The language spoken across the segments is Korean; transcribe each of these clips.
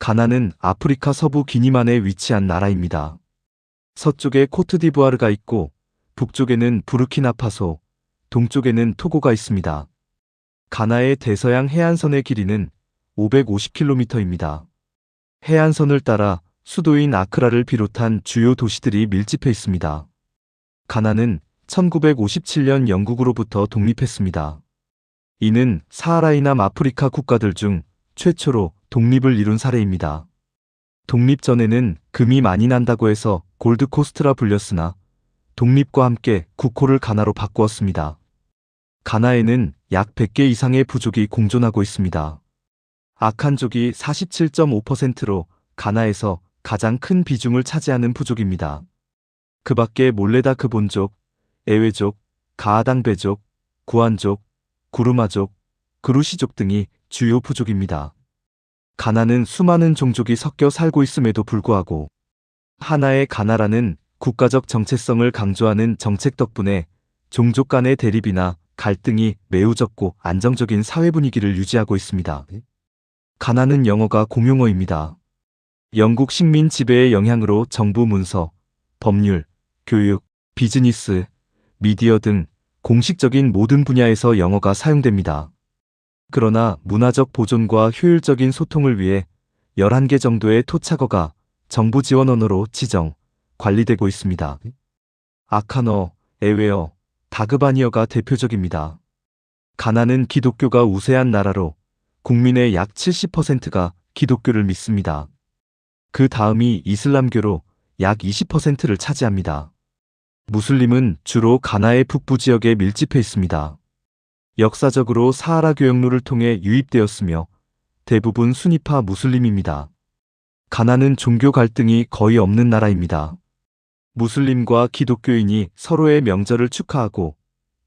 가나는 아프리카 서부 기니만에 위치한 나라입니다. 서쪽에 코트디부아르가 있고 북쪽에는 부르키나파소, 동쪽에는 토고가 있습니다. 가나의 대서양 해안선의 길이는 550km입니다. 해안선을 따라 수도인 아크라를 비롯한 주요 도시들이 밀집해 있습니다. 가나는 1957년 영국으로부터 독립했습니다. 이는 사하라 이남 아프리카 국가들 중 최초로 독립을 이룬 사례입니다. 독립 전에는 금이 많이 난다고 해서 골드코스트라 불렸으나 독립과 함께 국호를 가나로 바꾸었습니다. 가나에는 약 100개 이상의 부족이 공존하고 있습니다. 아칸족이 47.5%로 가나에서 가장 큰 비중을 차지하는 부족입니다. 그 밖에 몰레다 그본족, 에웨족, 가아당베족, 구안족, 구르마족, 그루시족 등이 주요 부족입니다. 가나는 수많은 종족이 섞여 살고 있음에도 불구하고 하나의 가나라는 국가적 정체성을 강조하는 정책 덕분에 종족 간의 대립이나 갈등이 매우 적고 안정적인 사회 분위기를 유지하고 있습니다. 가나는 영어가 공용어입니다. 영국 식민 지배의 영향으로 정부 문서, 법률, 교육, 비즈니스, 미디어 등 공식적인 모든 분야에서 영어가 사용됩니다. 그러나 문화적 보존과 효율적인 소통을 위해 11개 정도의 토착어가 정부 지원 언어로 지정, 관리되고 있습니다. 아칸어, 에웨어, 다그바니어가 대표적입니다. 가나는 기독교가 우세한 나라로 국민의 약 70%가 기독교를 믿습니다. 그 다음이 이슬람교로 약 20%를 차지합니다. 무슬림은 주로 가나의 북부 지역에 밀집해 있습니다. 역사적으로 사하라 교역로를 통해 유입되었으며 대부분 수니파 무슬림입니다. 가나는 종교 갈등이 거의 없는 나라입니다. 무슬림과 기독교인이 서로의 명절을 축하하고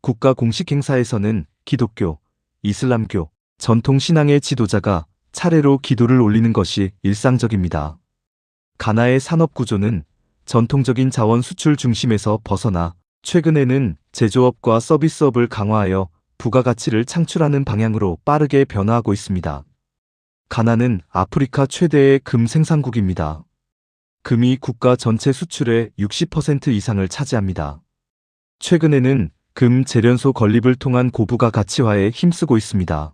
국가 공식 행사에서는 기독교, 이슬람교, 전통 신앙의 지도자가 차례로 기도를 올리는 것이 일상적입니다. 가나의 산업 구조는 전통적인 자원 수출 중심에서 벗어나 최근에는 제조업과 서비스업을 강화하여 부가가치를 창출하는 방향으로 빠르게 변화하고 있습니다. 가나는 아프리카 최대의 금 생산국입니다. 금이 국가 전체 수출의 60% 이상을 차지합니다. 최근에는 금 재련소 건립을 통한 고부가 가치화에 힘쓰고 있습니다.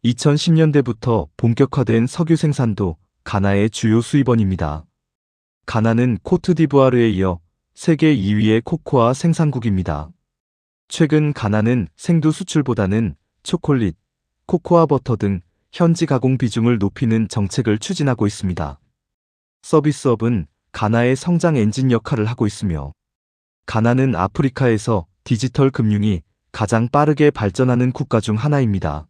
2010년대부터 본격화된 석유 생산도 가나의 주요 수입원입니다. 가나는 코트디부아르에 이어 세계 2위의 코코아 생산국입니다. 최근 가나는 생두 수출보다는 초콜릿, 코코아 버터 등 현지 가공 비중을 높이는 정책을 추진하고 있습니다. 서비스업은 가나의 성장 엔진 역할을 하고 있으며 가나는 아프리카에서 디지털 금융이 가장 빠르게 발전하는 국가 중 하나입니다.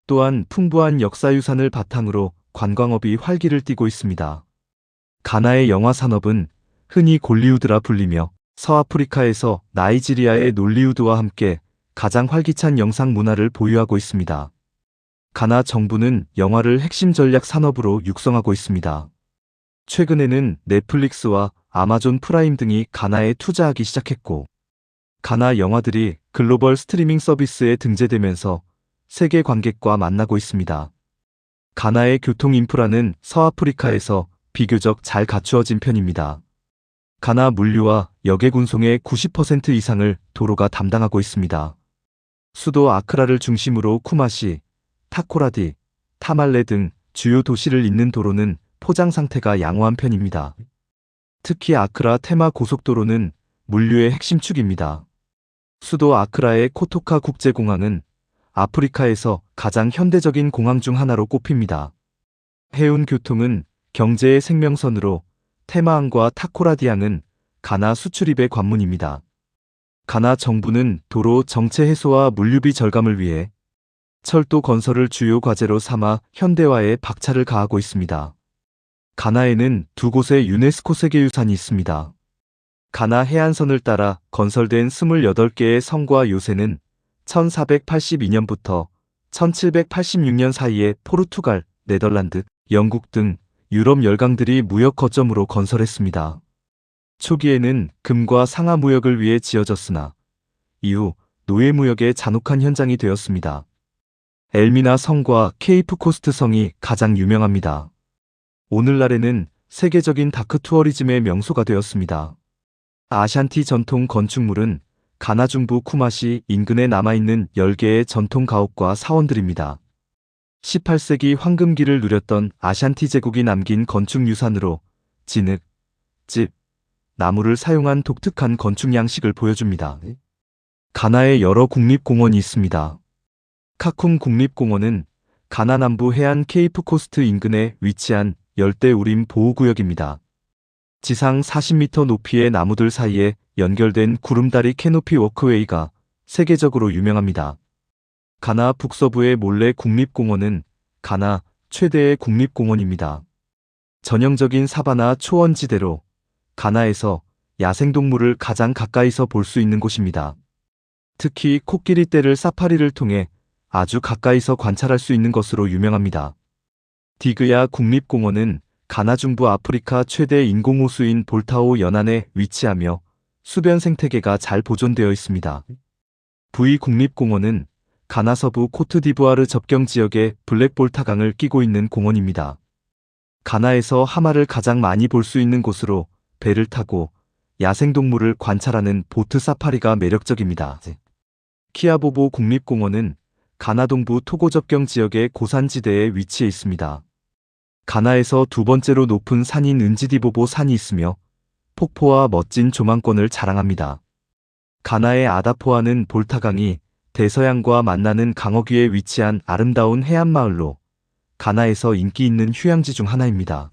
또한 풍부한 역사유산을 바탕으로 관광업이 활기를 띠고 있습니다. 가나의 영화 산업은 흔히 골리우드라 불리며 서아프리카에서 나이지리아의 놀리우드와 함께 가장 활기찬 영상 문화를 보유하고 있습니다. 가나 정부는 영화를 핵심 전략 산업으로 육성하고 있습니다. 최근에는 넷플릭스와 아마존 프라임 등이 가나에 투자하기 시작했고 가나 영화들이 글로벌 스트리밍 서비스에 등재되면서 세계 관객과 만나고 있습니다. 가나의 교통 인프라는 서아프리카에서 비교적 잘 갖추어진 편입니다. 가나 물류와 역외군송의 90% 이상을 도로가 담당하고 있습니다. 수도 아크라를 중심으로 쿠마시, 타코라디, 타말레 등 주요 도시를 잇는 도로는 포장 상태가 양호한 편입니다. 특히 아크라 테마 고속도로는 물류의 핵심 축입니다. 수도 아크라의 코토카 국제공항은 아프리카에서 가장 현대적인 공항 중 하나로 꼽힙니다. 해운 교통은 경제의 생명선으로 테마항과 타코라디항은 가나 수출입의 관문입니다. 가나 정부는 도로 정체 해소와 물류비 절감을 위해 철도 건설을 주요 과제로 삼아 현대화에 박차를 가하고 있습니다. 가나에는 두 곳의 유네스코 세계유산이 있습니다. 가나 해안선을 따라 건설된 28개의 성과 요새는 1482년부터 1786년 사이에 포르투갈, 네덜란드, 영국 등 유럽 열강들이 무역 거점으로 건설했습니다. 초기에는 금과 상하 무역을 위해 지어졌으나 이후 노예 무역의 잔혹한 현장이 되었습니다. 엘미나 성과 케이프 코스트 성이 가장 유명합니다. 오늘날에는 세계적인 다크 투어리즘의 명소가 되었습니다. 아샨티 전통 건축물은 가나 중부 쿠마시 인근에 남아있는 10개의 전통 가옥과 사원들입니다. 18세기 황금기를 누렸던 아샨티 제국이 남긴 건축 유산으로 진흙, 집, 나무를 사용한 독특한 건축 양식을 보여줍니다. 가나에 여러 국립공원이 있습니다. 카쿰 국립공원은 가나 남부 해안 케이프 코스트 인근에 위치한 열대우림 보호구역입니다. 지상 40m 높이의 나무들 사이에 연결된 구름다리 캐노피 워크웨이가 세계적으로 유명합니다. 가나 북서부의 몰레 국립공원은 가나 최대의 국립공원입니다. 전형적인 사바나 초원지대로 가나에서 야생동물을 가장 가까이서 볼 수 있는 곳입니다. 특히 코끼리 떼를 사파리를 통해 아주 가까이서 관찰할 수 있는 것으로 유명합니다. 디그야 국립공원은 가나 중부 아프리카 최대 인공호수인 볼타오 연안에 위치하며 수변 생태계가 잘 보존되어 있습니다. 부이 국립공원은 가나 서부 코트디부아르 접경 지역에 블랙볼타강을 끼고 있는 공원입니다. 가나에서 하마를 가장 많이 볼 수 있는 곳으로 배를 타고 야생동물을 관찰하는 보트 사파리가 매력적입니다. 키아보보 국립공원은 가나 동부 토고 접경 지역의 고산지대에 위치해 있습니다. 가나에서 두 번째로 높은 산인 은지디보보 산이 있으며 폭포와 멋진 조망권을 자랑합니다. 가나의 아다포아는 볼타강이 대서양과 만나는 강어귀에 위치한 아름다운 해안마을로 가나에서 인기 있는 휴양지 중 하나입니다.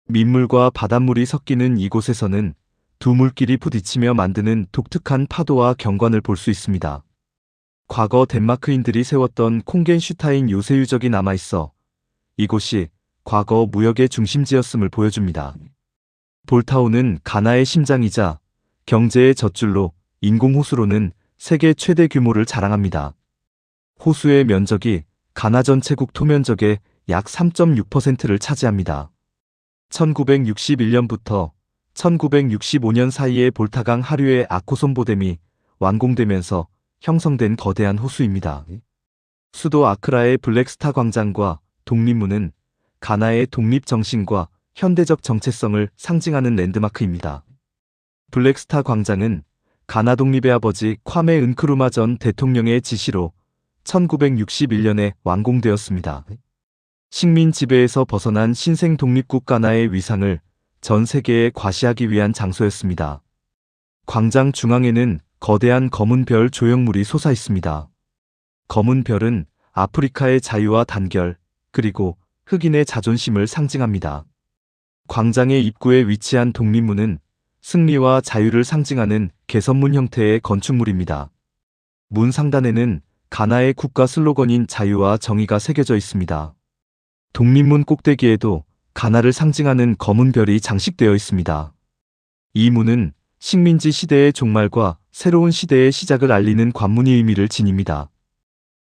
민물과 바닷물이 섞이는 이곳에서는 두 물길이 부딪히며 만드는 독특한 파도와 경관을 볼 수 있습니다. 과거 덴마크인들이 세웠던 콩겐슈타인 요새유적이 남아있어 이곳이 과거 무역의 중심지였음을 보여줍니다. 볼타오는 가나의 심장이자 경제의 젖줄로 인공호수로는 세계 최대 규모를 자랑합니다. 호수의 면적이 가나 전체국 토면적의 약 3.6%를 차지합니다. 1961년부터 1965년 사이에 볼타강 하류의 아코솜보댐이 완공되면서 형성된 거대한 호수입니다. 수도 아크라의 블랙스타 광장과 독립문은 가나의 독립정신과 현대적 정체성을 상징하는 랜드마크입니다. 블랙스타 광장은 가나 독립의 아버지 콰메 은크루마 전 대통령의 지시로 1961년에 완공되었습니다. 식민 지배에서 벗어난 신생 독립국 가나의 위상을 전 세계에 과시하기 위한 장소였습니다. 광장 중앙에는 거대한 검은 별 조형물이 솟아 있습니다. 검은 별은 아프리카의 자유와 단결, 그리고 흑인의 자존심을 상징합니다. 광장의 입구에 위치한 독립문은 승리와 자유를 상징하는 개선문 형태의 건축물입니다. 문 상단에는 가나의 국가 슬로건인 자유와 정의가 새겨져 있습니다. 독립문 꼭대기에도 가나를 상징하는 검은 별이 장식되어 있습니다. 이 문은 식민지 시대의 종말과 새로운 시대의 시작을 알리는 관문의 의미를 지닙니다.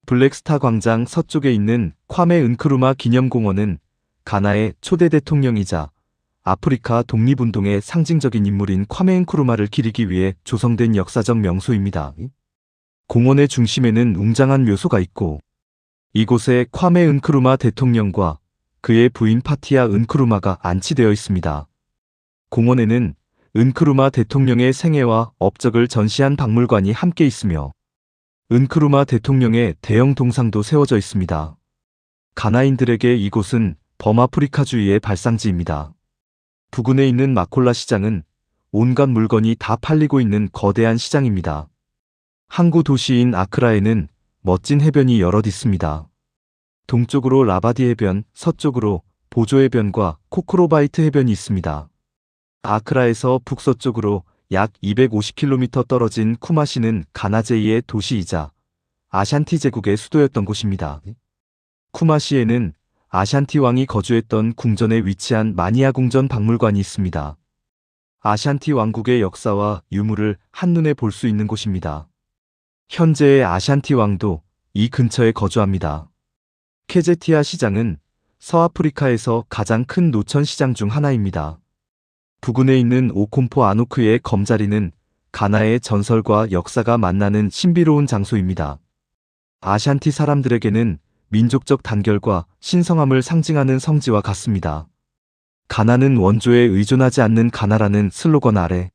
블랙스타 광장 서쪽에 있는 콰메 은크루마 기념공원은 가나의 초대 대통령이자 아프리카 독립운동의 상징적인 인물인 콰메 은크루마를 기리기 위해 조성된 역사적 명소입니다. 공원의 중심에는 웅장한 묘소가 있고 이곳에 콰메 은크루마 대통령과 그의 부인 파티아 은크루마가 안치되어 있습니다. 공원에는 은크루마 대통령의 생애와 업적을 전시한 박물관이 함께 있으며 은크루마 대통령의 대형 동상도 세워져 있습니다. 가나인들에게 이곳은 범아프리카주의의 발상지입니다. 부근에 있는 마콜라 시장은 온갖 물건이 다 팔리고 있는 거대한 시장입니다. 항구 도시인 아크라에는 멋진 해변이 여럿 있습니다. 동쪽으로 라바디 해변, 서쪽으로 보조 해변과 코크로바이트 해변이 있습니다. 아크라에서 북서쪽으로 약 250km 떨어진 쿠마시는 가나 제2의 도시이자 아샨티 제국의 수도였던 곳입니다. 쿠마시에는 아샨티 왕이 거주했던 궁전에 위치한 마니아 궁전 박물관이 있습니다. 아샨티 왕국의 역사와 유물을 한눈에 볼 수 있는 곳입니다. 현재의 아샨티 왕도 이 근처에 거주합니다. 케제티아 시장은 서아프리카에서 가장 큰 노천 시장 중 하나입니다. 부근에 있는 오콤포 아노크의 검자리는 가나의 전설과 역사가 만나는 신비로운 장소입니다. 아샨티 사람들에게는 민족적 단결과 신성함을 상징하는 성지와 같습니다. 가나는 원조에 의존하지 않는 가나라는 슬로건 아래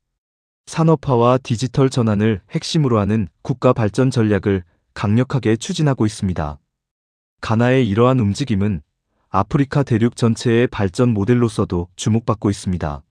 산업화와 디지털 전환을 핵심으로 하는 국가 발전 전략을 강력하게 추진하고 있습니다. 가나의 이러한 움직임은 아프리카 대륙 전체의 발전 모델로서도 주목받고 있습니다.